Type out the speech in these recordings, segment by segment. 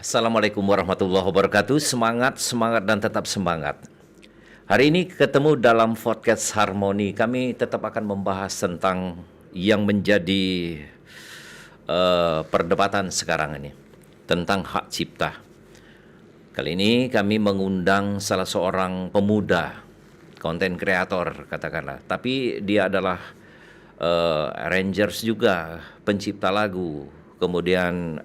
Assalamualaikum warahmatullahi wabarakatuh. Semangat, semangat dan tetap semangat. Hari ini ketemu dalam podcast Harmoni. Kami tetap akan membahas tentang yang menjadi perdebatan sekarang ini, tentang hak cipta. Kali ini kami mengundang salah seorang pemuda, konten kreator katakanlah, tapi dia adalah arrangers juga, pencipta lagu, kemudian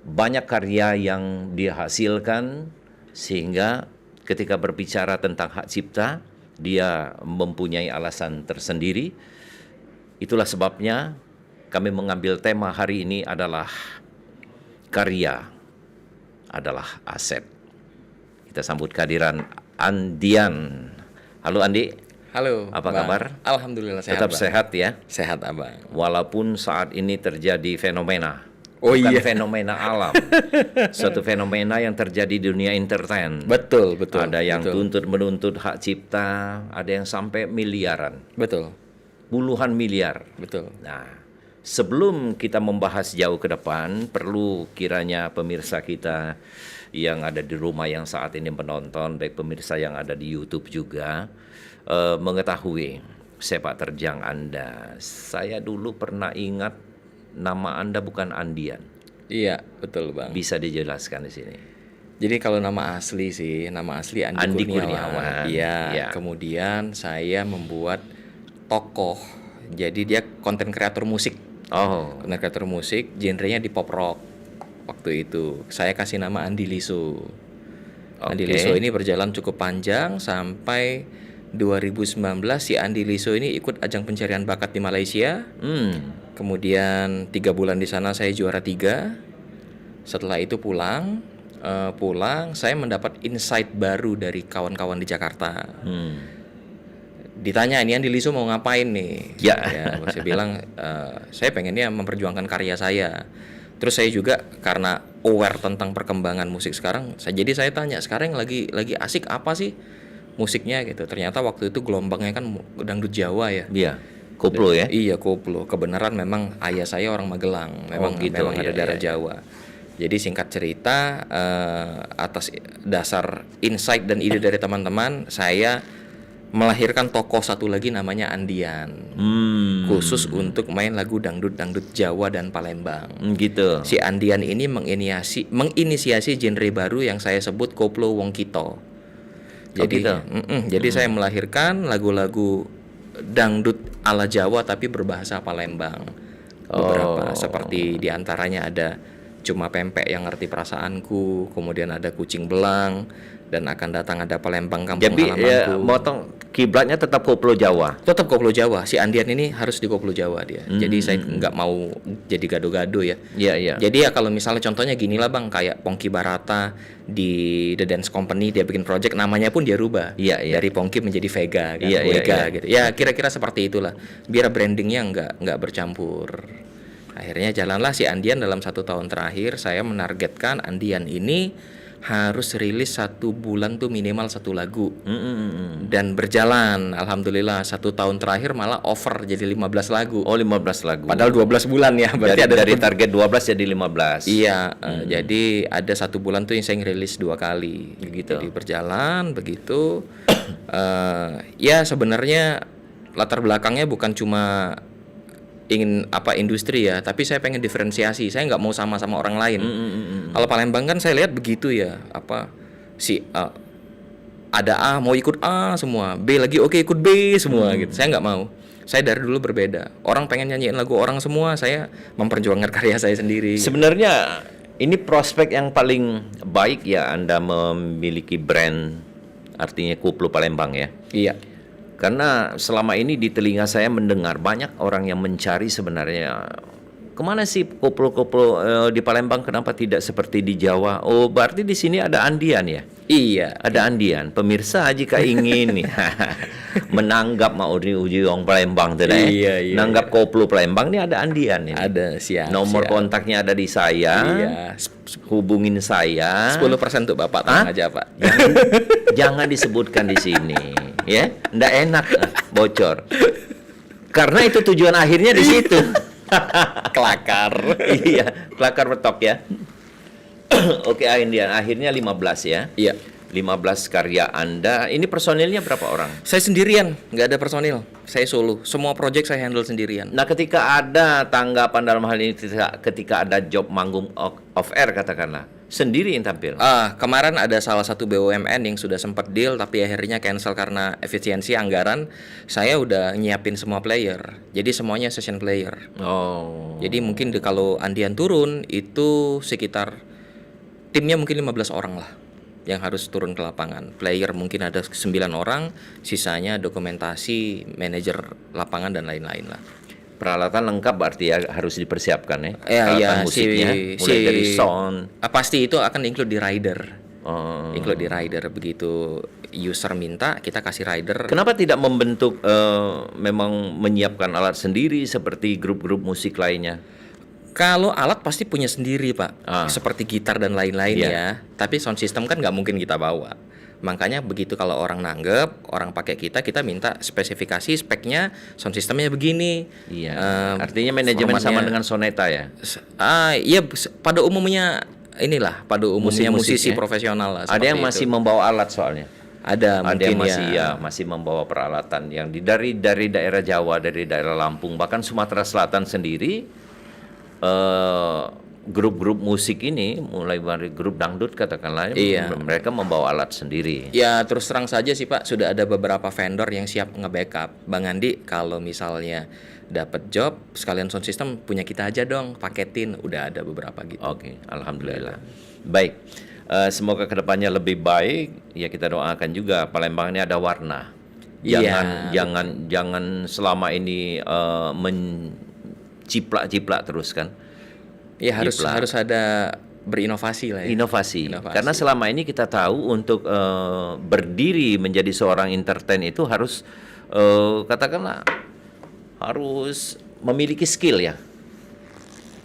banyak karya yang dia hasilkan sehingga ketika berbicara tentang hak cipta dia mempunyai alasan tersendiri. Itulah sebabnya kami mengambil tema hari ini adalah karya adalah aset. Kita sambut kehadiran Andian. Halo Andi. Halo. Apa Bang. kabar? Alhamdulillah sehat. Tetap Bang. sehat ya. Sehat Abang. Walaupun saat ini terjadi fenomena. Oh Bukan iya. fenomena alam. Suatu fenomena yang terjadi di dunia entertain. Betul. Ada yang betul. menuntut hak cipta, ada yang sampai miliaran. Betul. Puluhan miliar. Betul. Nah, sebelum kita membahas jauh ke depan, perlu kiranya pemirsa kita yang ada di rumah yang saat ini menonton, baik pemirsa yang ada di YouTube juga, mengetahui sepak terjang Anda. Saya dulu pernah ingat nama Anda bukan Andian. Iya, betul Bang. Bisa dijelaskan di sini. Jadi kalau nama asli Andi Kurniawan. Iya. Ya. Kemudian saya membuat tokoh. Jadi dia konten kreator musik. Oh. Konten kreator musik, genrenya di pop rock. Waktu itu saya kasih nama Andi Liso. Andi Liso ini berjalan cukup panjang sampai 2019 si Andi Liso ini ikut ajang pencarian bakat di Malaysia. Kemudian 3 bulan di sana saya juara 3. Setelah itu pulang saya mendapat insight baru dari kawan-kawan di Jakarta. Ditanya ini Andi Liso mau ngapain nih? Ya. Saya bilang saya pengennya memperjuangkan karya saya. Terus saya juga karena aware tentang perkembangan musik sekarang, jadi saya tanya sekarang yang lagi asik apa sih musiknya gitu. Ternyata waktu itu gelombangnya kan dangdut Jawa ya. Iya. Koplo ya? Iya, koplo. Kebenaran memang ayah saya orang Magelang. Memang memang ada darah Jawa. Jadi singkat cerita, atas dasar insight dan ide dari teman-teman, saya melahirkan tokoh satu lagi namanya Andian. Khusus untuk main lagu dangdut Jawa dan Palembang. Gitu. Si Andian ini menginisiasi genre baru yang saya sebut koplo wong kito. Jadi jadi saya melahirkan lagu-lagu dangdut ala Jawa tapi berbahasa Palembang. Beberapa seperti diantaranya ada Cuma Pempek yang Ngerti Perasaanku, kemudian ada Kucing Belang, dan akan datang ada Palembang Kampung Halamanku. Jadi motong kiblatnya tetap koplo Jawa. Tetap koplo Jawa. Si Andian ini harus di koplo Jawa dia. Jadi saya nggak mau jadi gado-gado ya. Iya. Jadi ya kalau misalnya contohnya gini lah Bang, kayak Pongki Barata di The Dance Company dia bikin project, namanya pun dia rubah. Iya. Dari Pongki menjadi Vega kan, Vega gitu. Ya kira-kira seperti itulah. Biar brandingnya nggak bercampur. Akhirnya jalanlah si Andian. Dalam 1 tahun terakhir saya menargetkan Andian ini harus rilis 1 bulan tuh minimal 1 lagu. Dan berjalan, alhamdulillah 1 tahun terakhir malah over jadi 15 lagu. Oh, 15 lagu. Padahal 12 bulan ya. Berarti dari target 12 jadi 15. Iya, jadi ada 1 bulan tuh yang saya ngerilis 2 kali. Gitu. Jadi berjalan begitu. Ya sebenarnya latar belakangnya bukan cuma ingin industri ya, tapi saya pengen diferensiasi. Saya nggak mau sama-sama orang lain. Kalau Palembang kan saya lihat begitu ya, ada A mau ikut A semua, B lagi oke ikut B semua gitu. Saya nggak mau. Saya dari dulu berbeda. Orang pengen nyanyiin lagu orang semua, saya memperjuangkan karya saya sendiri. Sebenarnya ini prospek yang paling baik ya Anda memiliki brand, artinya koplo Palembang ya. Iya. Karena selama ini di telinga saya mendengar banyak orang yang mencari sebenarnya kemana sih koplo-koplo di Palembang, kenapa tidak seperti di Jawa? Oh, berarti di sini ada andian ya? Iya. Ada andian. Pemirsa jika ingin menanggap mau uji orang Palembang tidak ya? Iya, iya, Nanggap koplo Palembang ini ada andian ini. Ada, siap. Nomor siap. kontaknya ada di saya. Iya. Hubungin saya. 10% untuk Bapak tenang aja, Pak. Jangan disebutkan di sini, ya. Nggak enak bocor. Karena itu tujuan akhirnya di situ. Kelakar. Iya, kelakar betok ya. Oke, Indian. Akhirnya 15 ya. Iya. 15 karya Anda. Ini personilnya berapa orang? Saya sendirian, nggak ada personil. Saya solo. Semua project saya handle sendirian. Nah, ketika ada tanggapan dalam hal ini, ketika ada job manggung off air katakanlah, sendiri yang tampil. Kemarin ada salah satu BUMN yang sudah sempat deal tapi akhirnya cancel karena efisiensi anggaran. Saya udah nyiapin semua player. Jadi semuanya session player. Oh. Jadi mungkin kalau Andian turun itu sekitar timnya mungkin 15 orang lah yang harus turun ke lapangan. Player mungkin ada 9 orang, sisanya dokumentasi, manajer lapangan dan lain-lain lah. Peralatan lengkap berarti ya, harus dipersiapkan ya. Iya, musiknya mulai dari sound. Pasti itu akan include di rider. Oh. Include di rider, begitu user minta kita kasih rider. Kenapa tidak membentuk memang menyiapkan alat sendiri seperti grup-grup musik lainnya? Kalau alat pasti punya sendiri, Pak. Seperti gitar dan lain-lain ya. Tapi sound system kan nggak mungkin kita bawa. Makanya begitu kalau orang nanggep, orang pakai kita minta spesifikasi speknya, sound systemnya begini. Iya. Artinya manajemen sama dengan Soneta ya? Iya, pada umumnya inilah, pada umumnya musisi profesional lah. Ada yang masih membawa alat soalnya. Ada yang mungkin masih masih membawa peralatan yang dari daerah Jawa, dari daerah Lampung, bahkan Sumatera Selatan sendiri. Grup-grup musik ini mulai dari grup dangdut katakanlah, mereka membawa alat sendiri. Ya terus terang saja sih Pak, sudah ada beberapa vendor yang siap nge-backup. Bang Andi kalau misalnya dapat job sekalian sound system punya kita aja dong, paketin. Udah ada beberapa gitu. Oke, alhamdulillah. Baik, semoga kedepannya lebih baik. Ya kita doakan juga Palembang ini ada warna. Jangan selama ini ciplak-ciplak terus kan. Ya harus ada berinovasi lah ya. Inovasi. Karena selama ini kita tahu untuk berdiri menjadi seorang entertain itu harus katakanlah harus memiliki skill ya.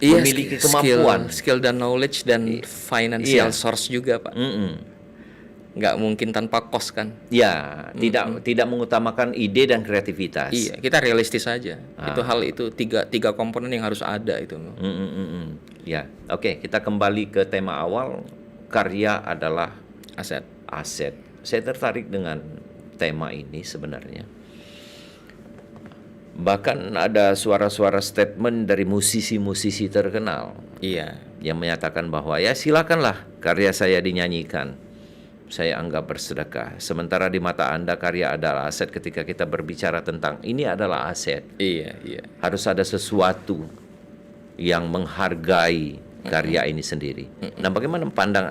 Iya, memiliki kemampuan, skill dan knowledge dan financial source juga, Pak. Nggak mungkin tanpa cost kan? Ya, tidak mengutamakan ide dan kreativitas. Iya, kita realistis saja. Itu tiga komponen yang harus ada itu. Ya, oke, kita kembali ke tema awal. Karya adalah aset. Saya tertarik dengan tema ini sebenarnya. Bahkan ada suara-suara statement dari musisi-musisi terkenal. Iya. Yang menyatakan bahwa ya silakanlah karya saya dinyanyikan. Saya anggap bersedekah. Sementara di mata Anda karya adalah aset. Ketika kita berbicara tentang ini adalah aset. Iya. Harus ada sesuatu yang menghargai karya ini sendiri. Nah, bagaimana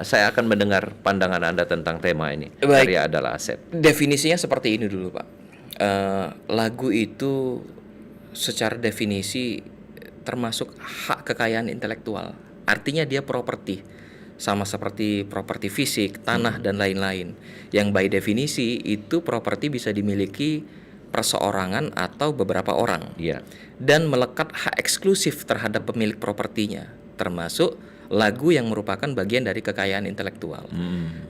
saya akan mendengar pandangan Anda tentang tema ini. Baik. Karya adalah aset. Definisinya seperti ini dulu, Pak. Lagu itu secara definisi termasuk hak kekayaan intelektual. Artinya dia properti. Sama seperti properti fisik, tanah dan lain-lain. Yang by definisi itu properti bisa dimiliki perseorangan atau beberapa orang. Iya. Dan melekat hak eksklusif terhadap pemilik propertinya, termasuk lagu yang merupakan bagian dari kekayaan intelektual.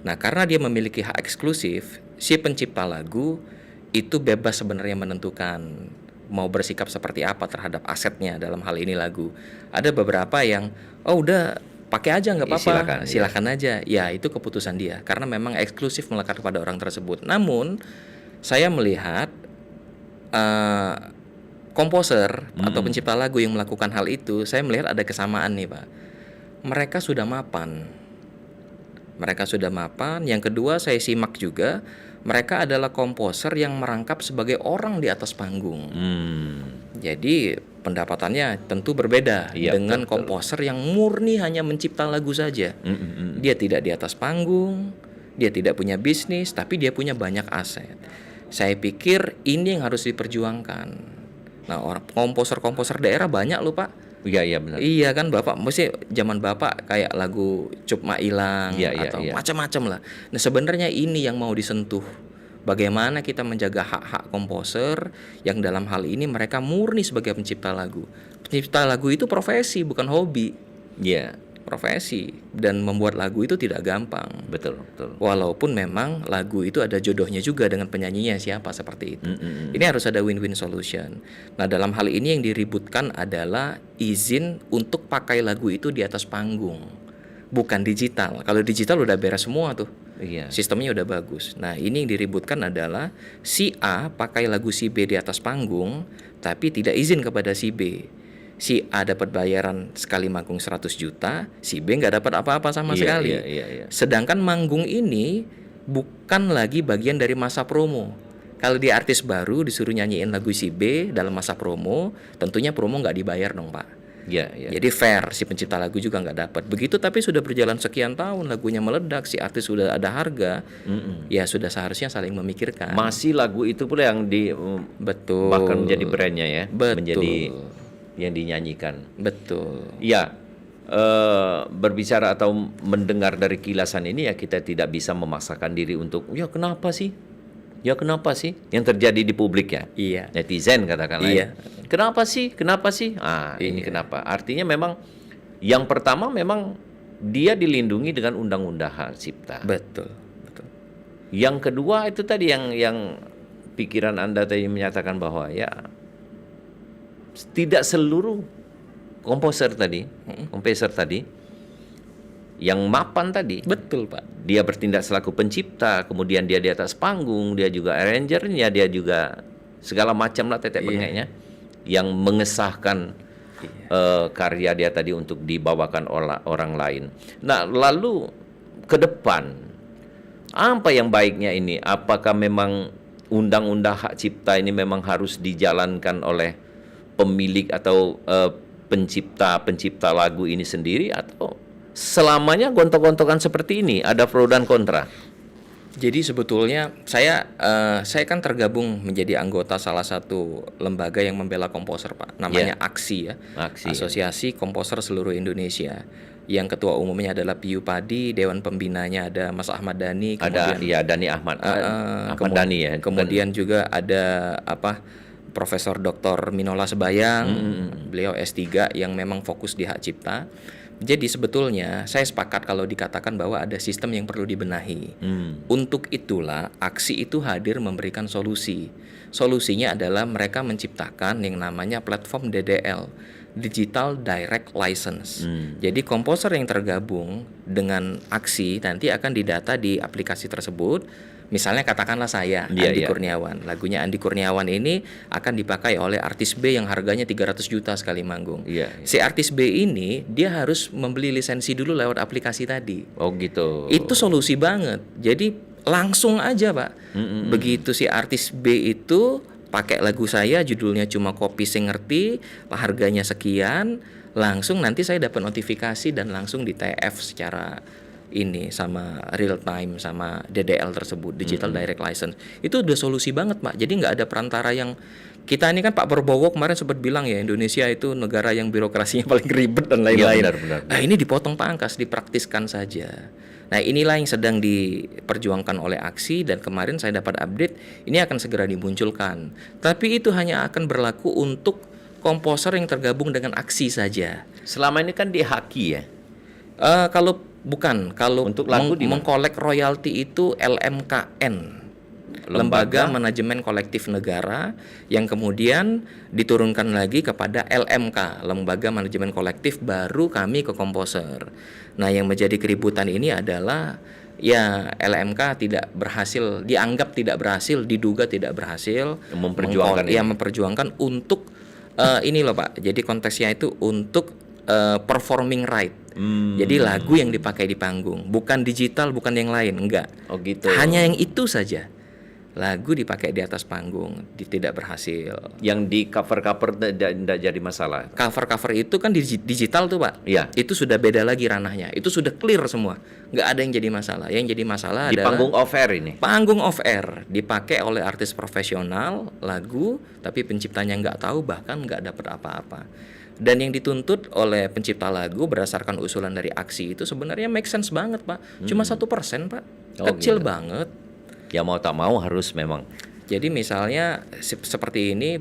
Nah, karena dia memiliki hak eksklusif, si pencipta lagu itu bebas sebenarnya menentukan mau bersikap seperti apa terhadap asetnya, dalam hal ini lagu. Ada beberapa yang udah pakai aja nggak apa-apa, silakan aja. Ya itu keputusan dia karena memang eksklusif melekat kepada orang tersebut. Namun saya melihat komposer atau pencipta lagu yang melakukan hal itu, saya melihat ada kesamaan nih, Pak. Mereka sudah mapan. Yang kedua saya simak juga, mereka adalah komposer yang merangkap sebagai orang di atas panggung. Jadi pendapatannya tentu berbeda dengan komposer yang murni hanya mencipta lagu saja. Dia tidak di atas panggung, dia tidak punya bisnis, tapi dia punya banyak aset. Saya pikir ini yang harus diperjuangkan. Nah, komposer-komposer daerah banyak loh, Pak. Iya, iya benar. Iya kan Bapak, mesti zaman Bapak kayak lagu Cup Mak Ilang Iya, iya, atau iya. macam-macam lah. Nah sebenarnya ini yang mau disentuh. Bagaimana kita menjaga hak-hak komposer yang dalam hal ini mereka murni sebagai pencipta lagu. Pencipta lagu itu profesi bukan hobi, Iya, profesi, dan membuat lagu itu tidak gampang. betul, betul. Walaupun memang lagu itu ada jodohnya juga dengan penyanyinya siapa seperti itu. Ini harus ada win-win solution. Nah dalam hal ini yang diributkan adalah izin untuk pakai lagu itu di atas panggung, bukan digital. Kalau digital udah beres semua tuh, Iya. sistemnya udah bagus. Nah ini yang diributkan adalah si A pakai lagu si B di atas panggung, tapi tidak izin kepada si B. Si A dapat bayaran sekali manggung 100 juta, si B nggak dapat apa-apa sama Iya, sekali. iya, iya, iya. Sedangkan manggung ini bukan lagi bagian dari masa promo. Kalau dia artis baru disuruh nyanyiin lagu si B dalam masa promo, tentunya promo nggak dibayar dong Pak. Iya, iya. Jadi fair, si pencipta lagu juga nggak dapat. Begitu tapi sudah berjalan sekian tahun, lagunya meledak, si artis sudah ada harga, ya sudah seharusnya saling memikirkan. Masih lagu itu pula yang Betul. bahkan menjadi brandnya ya, Betul. menjadi yang dinyanyikan. Betul. Ya, berbicara atau mendengar dari kilasan ini ya kita tidak bisa memaksakan diri untuk ya kenapa sih? Ya kenapa sih yang terjadi di publik ya? Iya. Netizen katakanlah. Iya. Ya. Kenapa sih? Kenapa sih? Ah, ini kenapa? Artinya memang yang pertama memang dia dilindungi dengan undang-undang hak cipta. Betul. Betul. Yang kedua itu tadi yang pikiran Anda tadi menyatakan bahwa ya tidak seluruh komposer tadi yang mapan tadi Betul Pak. dia bertindak selaku pencipta, kemudian dia di atas panggung, dia juga arrangernya, dia juga segala macam lah tetek bengeknya yang mengesahkan karya dia tadi untuk dibawakan orang lain. Nah, lalu ke depan apa yang baiknya ini? Apakah memang undang-undang hak cipta ini memang harus dijalankan oleh pemilik atau pencipta lagu ini sendiri, atau selamanya gontok-gontokan seperti ini, ada pro dan kontra? Jadi sebetulnya saya kan tergabung menjadi anggota salah satu lembaga yang membela komposer Pak, namanya AKSI ya, Asosiasi Komposer Seluruh Indonesia. Yang ketua umumnya adalah Piyu Padi, dewan pembinanya ada Mas Ahmad Dhani, Ada ya Dhani Ahmad, Dhani ya. Kemudian juga ada Profesor Dr. Minola Sebayang, beliau S3 yang memang fokus di hak cipta. Jadi sebetulnya saya sepakat kalau dikatakan bahwa ada sistem yang perlu dibenahi. Untuk itulah AKSI itu hadir memberikan solusi. Solusinya adalah mereka menciptakan yang namanya platform DDL, Digital Direct License. Jadi komposer yang tergabung dengan AKSI nanti akan didata di aplikasi tersebut. Misalnya katakanlah saya, Andi Kurniawan. Lagunya Andi Kurniawan ini akan dipakai oleh artis B yang harganya 300 juta sekali manggung. Si artis B ini dia harus membeli lisensi dulu lewat aplikasi tadi. Oh gitu. Itu solusi banget. Jadi langsung aja Pak. Begitu si artis B itu pakai lagu saya, judulnya cuma Kopi Sing Ngerti, harganya sekian, langsung nanti saya dapat notifikasi dan langsung di TF secara ini sama real time sama DDL tersebut, Digital Direct License. Itu udah solusi banget Pak. Jadi nggak ada perantara yang kita ini kan Pak Prabowo kemarin sempat bilang ya Indonesia itu negara yang birokrasinya paling ribet dan lain-lain. Benar. Nah ini dipotong pangkas, dipraktiskan saja. Nah inilah yang sedang diperjuangkan oleh AKSI dan kemarin saya dapat update ini akan segera dimunculkan. Tapi itu hanya akan berlaku untuk komposer yang tergabung dengan AKSI saja. Selama ini kan di Haki ya. Kalau untuk lagu mengkolek royalti itu LMKN, Lembaga Manajemen Kolektif Negara, yang kemudian diturunkan lagi kepada LMK, Lembaga Manajemen Kolektif, baru kami ke komposer. Nah yang menjadi keributan ini adalah ya LMK dianggap tidak berhasil, diduga tidak berhasil memperjuangkan untuk ini loh Pak. Jadi konteksnya itu untuk performing right. Jadi lagu yang dipakai di panggung, bukan digital, bukan yang lain, enggak. Oh gitu. Hanya yang itu saja. Lagu dipakai di atas panggung, tidak berhasil. Yang di cover-cover tidak jadi masalah. Cover-cover itu kan digital tuh Pak. Iya. Itu sudah beda lagi ranahnya. Itu sudah clear semua. Nggak ada yang jadi masalah. Yang jadi masalah di adalah panggung off air ini. Panggung off air dipakai oleh artis profesional lagu, tapi penciptanya nggak tahu, bahkan nggak dapat apa-apa. Dan yang dituntut oleh pencipta lagu berdasarkan usulan dari Aksi itu sebenarnya make sense banget, Pak. Cuma 1%, Pak. Oh, Kecil gitu. banget. Ya mau tak mau harus memang. Jadi misalnya seperti ini,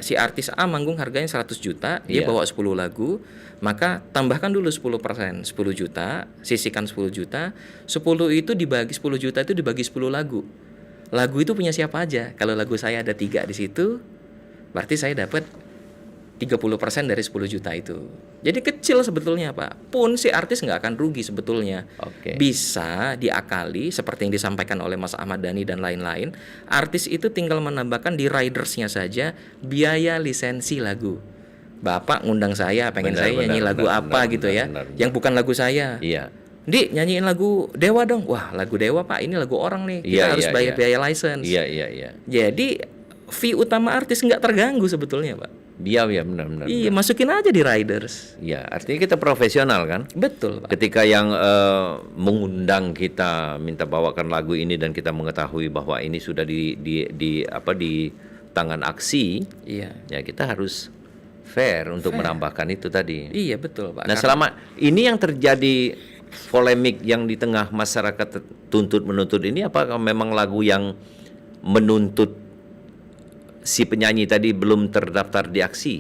si artis A manggung harganya 100 juta, dia Iya. bawa 10 lagu, maka tambahkan dulu 10%, 10 juta, sisihkan 10 juta, 10 itu dibagi 10 juta itu dibagi 10 lagu. Lagu itu punya siapa aja? Kalau lagu saya ada 3 di situ, berarti saya dapat 30% dari 10 juta itu. Jadi kecil sebetulnya, Pak. Pun si artis nggak akan rugi sebetulnya. Oke. Bisa diakali seperti yang disampaikan oleh Mas Ahmad Dhani dan lain-lain. Artis itu tinggal menambahkan di ridersnya saja biaya lisensi lagu. Bapak ngundang saya, pengen saya nyanyi lagu apa gitu ya, yang bukan lagu saya. Iya. Di nyanyiin lagu Dewa dong. Wah, lagu Dewa, Pak, ini lagu orang nih. Kita Iya, harus iya, bayar iya. biaya license. Iya. Jadi fee utama artis nggak terganggu sebetulnya, Pak. Iya, benar. Iya, masukin aja di riders. Iya, artinya kita profesional kan? Betul, Pak. Ketika yang mengundang kita minta bawakan lagu ini dan kita mengetahui bahwa ini sudah di tangan Aksi, Iya. ya kita harus fair untuk menambahkan itu tadi. Iya, betul, Pak. Nah, selama ini yang terjadi polemik yang di tengah masyarakat tuntut menuntut ini, apakah memang lagu yang menuntut si penyanyi tadi belum terdaftar di Aksi?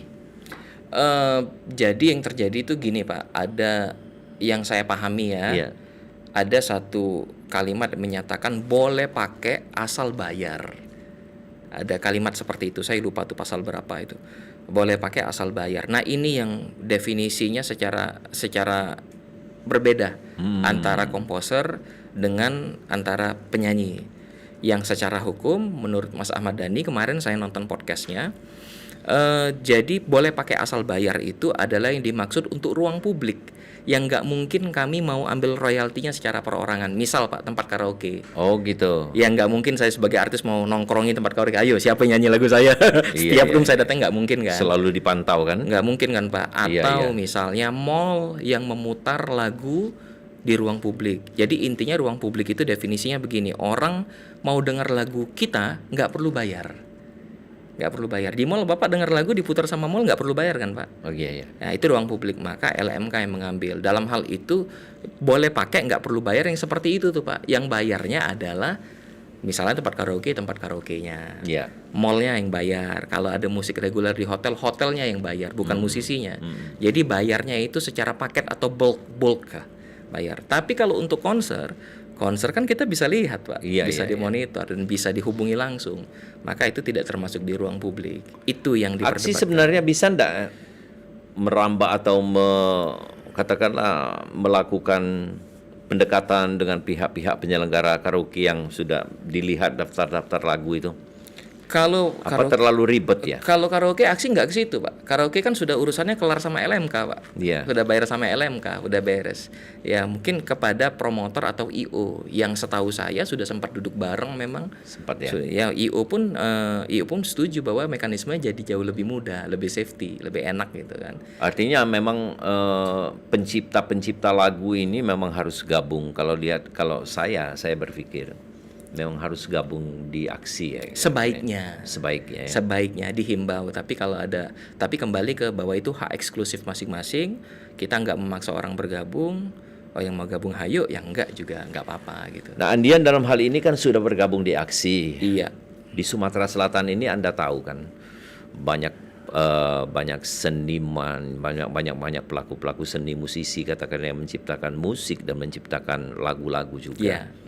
Jadi yang terjadi itu gini, Pak. Ada yang saya pahami ya. Iya. Ada satu kalimat yang menyatakan boleh pakai asal bayar. Ada kalimat seperti itu. Saya lupa tuh pasal berapa itu. Boleh pakai asal bayar. Nah, ini yang definisinya secara berbeda antara komposer dengan antara penyanyi. Yang secara hukum menurut Mas Ahmad Dhani, kemarin saya nonton podcastnya, jadi boleh pakai asal bayar itu adalah yang dimaksud untuk ruang publik yang nggak mungkin kami mau ambil royaltinya secara perorangan. Misal, Pak, tempat karaoke. Oh gitu. Ya nggak mungkin saya sebagai artis mau nongkrongin tempat karaoke. Ayo, siapa yang nyanyi lagu saya? Setiap room saya datang, nggak mungkin kan? Selalu dipantau kan? Nggak mungkin kan, Pak? Iya. Atau misalnya mall yang memutar lagu di ruang publik. Jadi intinya ruang publik itu definisinya begini, orang mau dengar lagu kita nggak perlu bayar. Nggak perlu bayar. Di mall Bapak dengar lagu diputar sama mall nggak perlu bayar kan, Pak? Oh iya. Nah, itu ruang publik, maka LMK yang mengambil. Dalam hal itu boleh pakai nggak perlu bayar yang seperti itu tuh, Pak. Yang bayarnya adalah misalnya tempat karaoke-nya. Iya. Mallnya yang bayar. Kalau ada musik reguler di hotel, hotelnya yang bayar, bukan musisinya. Jadi bayarnya itu secara paket atau bulk bayar. Tapi kalau untuk konser kan kita bisa lihat, Pak, bisa dimonitor dan bisa dihubungi langsung. Maka itu tidak termasuk di ruang publik. Itu yang diperdebatkan. Aksi sebenarnya bisa enggak merambah atau katakanlah melakukan pendekatan dengan pihak-pihak penyelenggara karaoke yang sudah dilihat daftar-daftar lagu itu? Kalau Apa terlalu ribet ya? Kalau karaoke Aksi nggak ke situ, Pak. Karaoke kan sudah urusannya kelar sama LMK, Pak. Iya. Sudah bayar sama LMK, udah beres. Ya mungkin kepada promotor atau IO yang setahu saya sudah sempat duduk bareng memang. Sempat ya. Ya IO pun setuju bahwa mekanismenya jadi jauh lebih mudah, lebih safety, lebih enak gitu kan. Artinya memang pencipta lagu ini memang harus gabung. Kalau saya berpikir memang harus gabung di Aksi ya. Sebaiknya ya. Sebaiknya dihimbau, tapi kembali ke bahwa itu hak eksklusif masing-masing. Kita nggak memaksa orang bergabung. Oh, yang mau gabung hayo, yang enggak juga nggak apa-apa gitu. Nah, Andian dalam hal ini kan sudah bergabung di Aksi. Iya. Di Sumatera Selatan ini Anda tahu kan banyak seniman, banyak pelaku seni, musisi katakan yang menciptakan musik dan menciptakan lagu-lagu juga. Iya.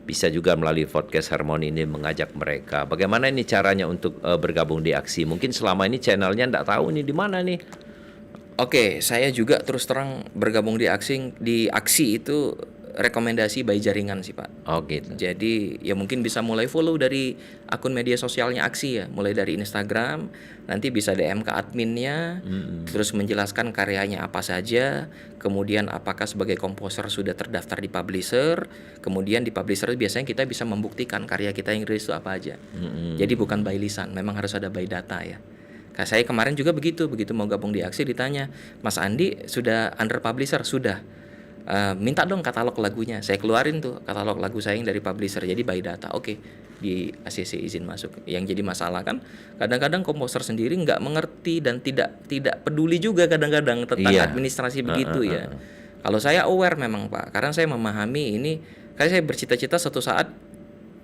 Bisa juga melalui podcast Harmoni ini mengajak mereka. Bagaimana ini caranya untuk bergabung di Aksi? Mungkin selama ini channelnya enggak tahu nih di mana nih. Oke, saya juga terus terang bergabung di Aksi. Di Aksi itu rekomendasi by jaringan sih, Pak. Oh gitu. Jadi ya mungkin bisa mulai follow dari akun media sosialnya Aksi ya, mulai dari Instagram, nanti bisa DM ke adminnya, terus menjelaskan karyanya apa saja, kemudian apakah sebagai komposer sudah terdaftar di publisher, kemudian di publisher biasanya kita bisa membuktikan karya kita yang rilis itu apa aja. Jadi bukan by lisan, memang harus ada by data ya. Saya kemarin juga begitu mau gabung di Aksi ditanya, Mas Andi sudah under publisher? Sudah. minta dong katalog lagunya. Saya keluarin tuh katalog lagu saya yang dari publisher, jadi by data. Oke, di ACC izin masuk. Yang jadi masalah kan kadang-kadang komposer sendiri nggak mengerti dan tidak peduli juga kadang-kadang tentang Iya. administrasi begitu ya. Kalau saya aware memang Pak, karena saya memahami ini, karena saya bercita-cita suatu saat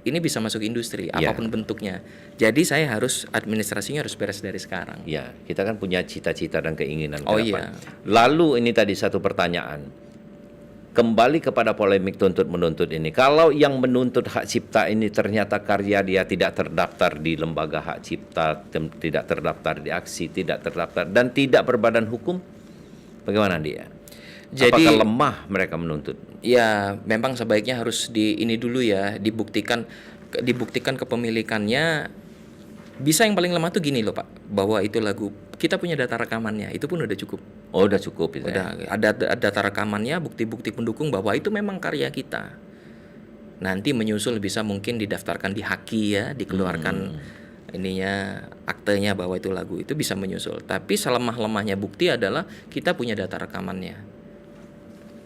ini bisa masuk industri apapun bentuknya. Jadi saya harus administrasinya harus beres dari sekarang. Ya, kita kan punya cita-cita dan keinginan ke Oh depan. iya. Lalu ini tadi satu pertanyaan. Kembali kepada polemik tuntut-menuntut ini. Kalau yang menuntut hak cipta ini ternyata karya dia tidak terdaftar di lembaga hak cipta, tidak terdaftar di aksi, tidak terdaftar dan tidak berbadan hukum, bagaimana dia? Jadi, apakah lemah mereka menuntut? Ya, memang sebaiknya harus ini dulu ya, dibuktikan kepemilikannya. Bisa yang paling lemah tuh gini loh Pak, bahwa itu lagu kita punya data rekamannya, itu pun udah cukup. Oh, udah cukup itu. Udah ada data rekamannya, bukti-bukti pendukung bahwa itu memang karya kita. Nanti menyusul bisa mungkin didaftarkan di Haki ya, dikeluarkan ininya aktenya bahwa itu lagu, itu bisa menyusul. Tapi selemah-lemahnya bukti adalah kita punya data rekamannya.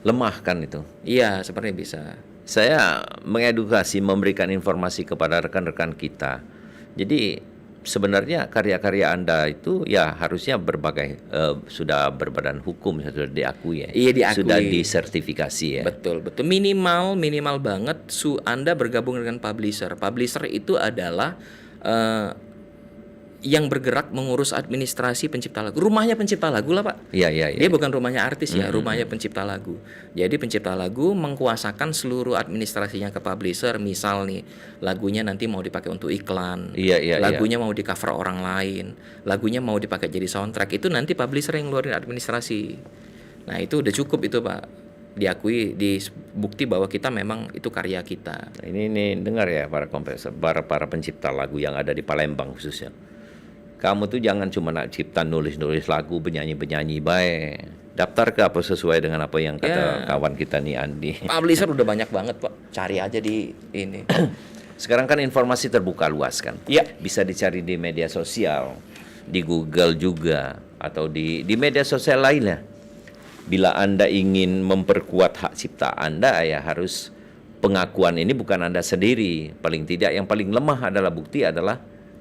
Lemah kan itu. Iya, sepertinya bisa. Saya mengedukasi, memberikan informasi kepada rekan-rekan kita. Jadi sebenarnya karya-karya Anda itu ya harusnya berbagai sudah berbadan hukum, sudah diakui ya. Iya, diakui. Sudah disertifikasi ya. Betul. Minimal banget Anda bergabung dengan publisher. Publisher itu adalah yang bergerak mengurus administrasi pencipta lagu. Rumahnya pencipta lagu lah Pak. Iya. Dia bukan rumahnya artis ya, rumahnya pencipta lagu. Jadi pencipta lagu mengkuasakan seluruh administrasinya ke publisher. Misal nih, lagunya nanti mau dipakai untuk iklan, lagunya mau di cover orang lain, lagunya mau dipakai jadi soundtrack, itu nanti publisher yang ngeluarin administrasi. Nah itu udah cukup itu Pak, diakui, bukti bahwa kita memang itu karya kita. Ini dengar ya para komposer, para pencipta lagu yang ada di Palembang khususnya. Kamu tuh jangan cuma nak cipta nulis lagu, penyanyi baik. Daftar ke apa sesuai dengan apa yang kata kawan kita nih Andi. Publisher udah banyak banget Pak, cari aja di ini. Sekarang kan informasi terbuka luas kan. Iya. Bisa dicari di media sosial, di Google juga, atau di media sosial lainnya. Bila Anda ingin memperkuat hak cipta Anda, ya harus pengakuan ini bukan Anda sendiri. Paling tidak yang paling lemah adalah bukti adalah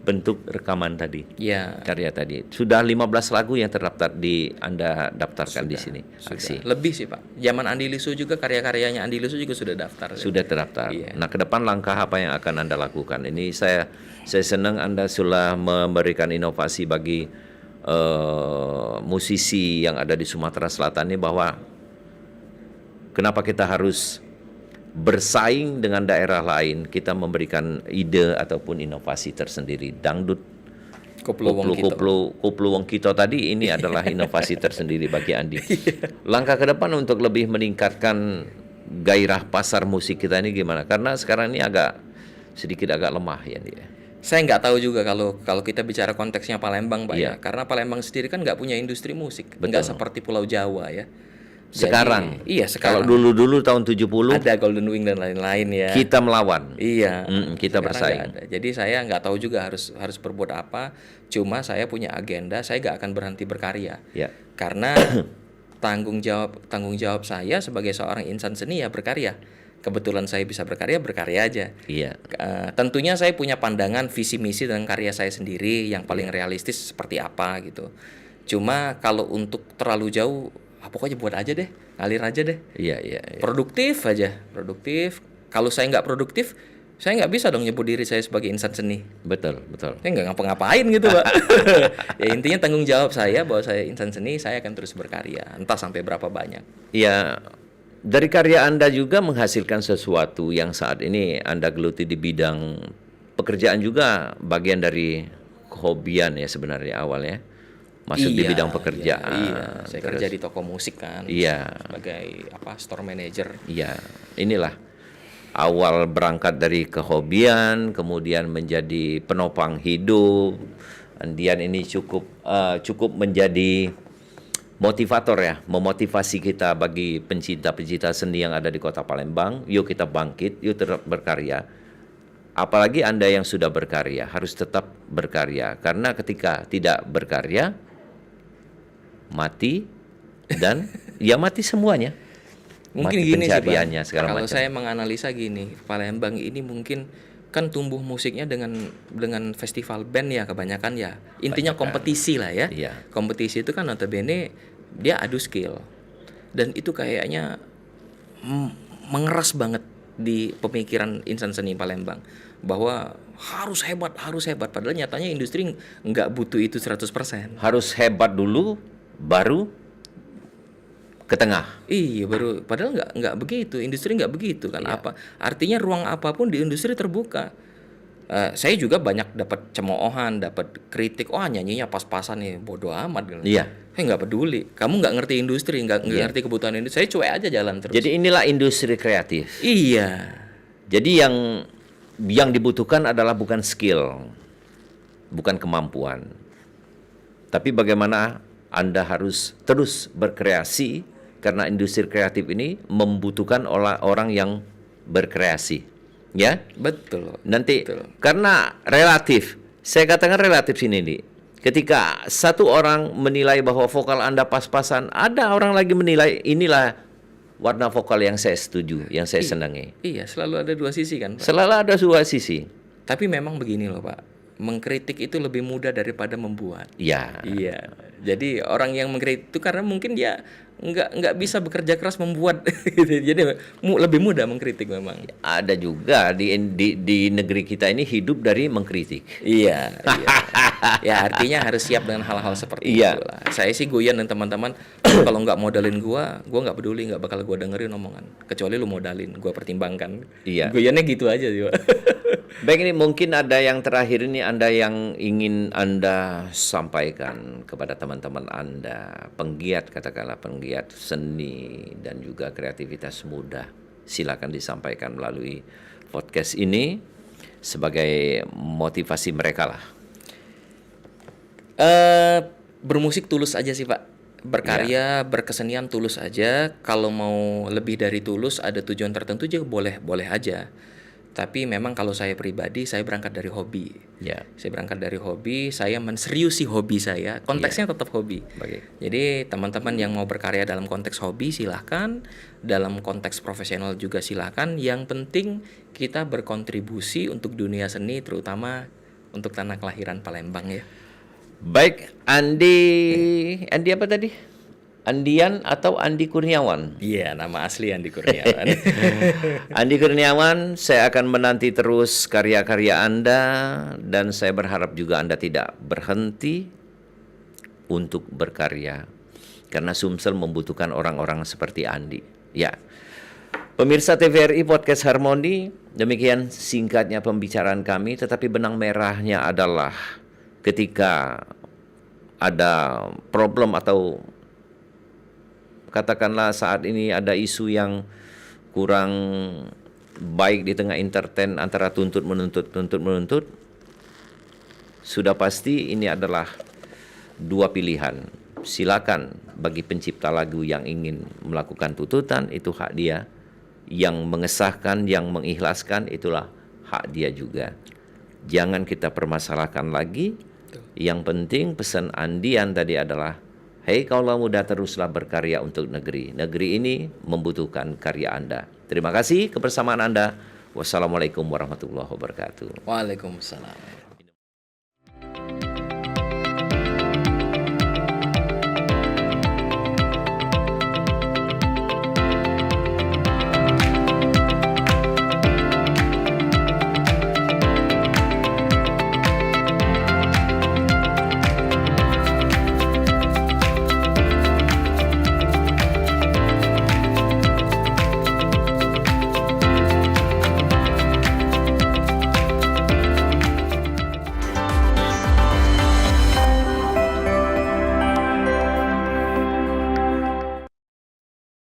bentuk rekaman tadi. Ya. Karya tadi. Sudah 15 lagu yang terdaftar Anda daftarkan di sini. Aksi. Lebih sih Pak. Zaman Andi Lisu juga, karya-karyanya Andi Lisu juga sudah daftar. Sudah terdaftar. Iya. Nah, ke depan langkah apa yang akan Anda lakukan? Ini saya senang Anda sudah memberikan inovasi bagi musisi yang ada di Sumatera Selatan ini, bahwa kenapa kita harus bersaing dengan daerah lain, kita memberikan ide ataupun inovasi tersendiri. Dangdut Koplo Wong Kito tadi ini adalah inovasi tersendiri bagi Andi. Langkah ke depan untuk lebih meningkatkan gairah pasar musik kita ini gimana? Karena sekarang ini sedikit agak lemah ya dia. Saya nggak tahu juga kalau kita bicara konteksnya Palembang Pak ya, karena Palembang sendiri kan nggak punya industri musik, nggak seperti Pulau Jawa ya. Sekarang. Jadi, iya sekarang. Kalau dulu tahun 70 ada Golden Wing dan lain-lain ya. Kita melawan. Iya. Kita bersaing. Jadi saya nggak tahu juga harus berbuat apa. Cuma saya punya agenda, saya nggak akan berhenti berkarya. Ya. Karena tanggung jawab saya sebagai seorang insan seni ya berkarya. Kebetulan saya bisa berkarya aja. Iya. Tentunya saya punya pandangan visi misi dan karya saya sendiri yang paling realistis seperti apa gitu. Cuma kalau untuk terlalu jauh, pokoknya buat aja deh, ngalir aja deh. Iya. Produktif. Kalau saya nggak produktif, saya nggak bisa dong nyebut diri saya sebagai insan seni. Betul. Saya nggak ngapa-ngapain gitu Pak. Ya intinya tanggung jawab saya bahwa saya insan seni, saya akan terus berkarya, entah sampai berapa banyak. Ya, dari karya Anda juga menghasilkan sesuatu yang saat ini Anda geluti di bidang pekerjaan juga, bagian dari kehobian ya sebenarnya awalnya. Masuk di bidang pekerjaan. Iya. Saya kerja di toko musik kan. Iya. Sebagai store manager. Iya. Inilah awal berangkat dari kehobian, kemudian menjadi penopang hidup. Kemudian ini cukup menjadi motivator ya, memotivasi kita bagi pencinta-pencinta seni yang ada di Kota Palembang. Yuk kita bangkit, yuk tetap berkarya. Apalagi Anda yang sudah berkarya harus tetap berkarya, karena ketika tidak berkarya mati dan ya mati semuanya. Mungkin mati gini sih, Bang. pencariannya segala Kalau macam. saya menganalisa gini, Palembang ini mungkin kan tumbuh musiknya dengan festival band ya kebanyakan ya. Intinya kompetisi lah ya. Iya. Kompetisi itu kan notabene dia adu skill. Dan itu kayaknya mengeras banget di pemikiran insan seni Palembang bahwa harus hebat padahal nyatanya industri nggak butuh itu 100%. Harus hebat dulu baru ke tengah. Iya baru padahal nggak begitu, industri nggak begitu kan. Iya. Apa artinya ruang apapun di industri terbuka. Saya juga banyak dapat cemoohan, dapat kritik, wah nyanyinya pas-pasan nih, bodoh amat gitu. Iya. Saya nggak peduli, kamu nggak ngerti industri, nggak ngerti kebutuhan industri, saya cuek aja jalan terus. Jadi inilah industri kreatif. Iya, Jadi yang dibutuhkan adalah bukan skill, bukan kemampuan, tapi bagaimana Anda harus terus berkreasi karena industri kreatif ini membutuhkan orang yang berkreasi, ya. betul. Nanti Betul. karena relatif, saya katakan relatif sini nih. Ketika satu orang menilai bahwa vokal Anda pas-pasan, ada orang lagi menilai inilah warna vokal yang saya setuju, yang saya senangi. Iya, selalu ada dua sisi kan, Pak. Selalu ada dua sisi. Tapi memang begini loh, Pak. Mengkritik itu lebih mudah daripada membuat. Ya, Iya. Jadi orang yang mengkritik itu karena mungkin dia nggak bisa bekerja keras membuat gitu. Jadi lebih mudah mengkritik memang. ada juga di negeri kita ini hidup dari mengkritik. Iya, iya. Ya artinya harus siap dengan hal-hal seperti Iya. itu lah. Saya sih Guyan dan teman-teman kalau nggak modalin gua nggak peduli, nggak bakal gua dengerin omongan. Kecuali lu modalin, gua pertimbangkan. Iya. Guyannya gitu aja sih, Pak. Baik, ini mungkin ada yang terakhir ini Anda yang ingin Anda sampaikan kepada teman-teman Anda, penggiat katakanlah penggiat seni dan juga kreativitas muda. Silakan disampaikan melalui podcast ini sebagai motivasi mereka lah. Bermusik tulus aja sih Pak. Berkarya, berkesenian tulus aja. Kalau mau lebih dari tulus, ada tujuan tertentu juga boleh aja. Tapi memang kalau saya pribadi, saya berangkat dari hobi. Ya. Saya berangkat dari hobi, saya menseriusi hobi saya. Konteksnya tetap hobi. Baik. Jadi teman-teman yang mau berkarya dalam konteks hobi silahkan, dalam konteks profesional juga silahkan. Yang penting kita berkontribusi untuk dunia seni, terutama untuk tanah kelahiran Palembang ya. Baik, Andi apa tadi? Andian atau Andi Kurniawan? Iya, nama asli Andi Kurniawan. Andi Kurniawan, saya akan menanti terus karya-karya Anda dan saya berharap juga Anda tidak berhenti untuk berkarya karena Sumsel membutuhkan orang-orang seperti Andi. Ya. Pemirsa TVRI Podcast Harmoni, demikian singkatnya pembicaraan kami, tetapi benang merahnya adalah ketika ada problem atau katakanlah saat ini ada isu yang kurang baik di tengah entertain antara tuntut menuntut, sudah pasti ini adalah dua pilihan. Silakan bagi pencipta lagu yang ingin melakukan tuntutan, itu hak dia. Yang mengesahkan, yang mengikhlaskan, itulah hak dia juga. Jangan kita permasalahkan lagi. Yang penting pesan Andian tadi adalah, hei kaulah muda, teruslah berkarya untuk negeri. Negeri ini membutuhkan karya Anda. Terima kasih kebersamaan Anda. Wassalamualaikum warahmatullahi wabarakatuh. Waalaikumsalam.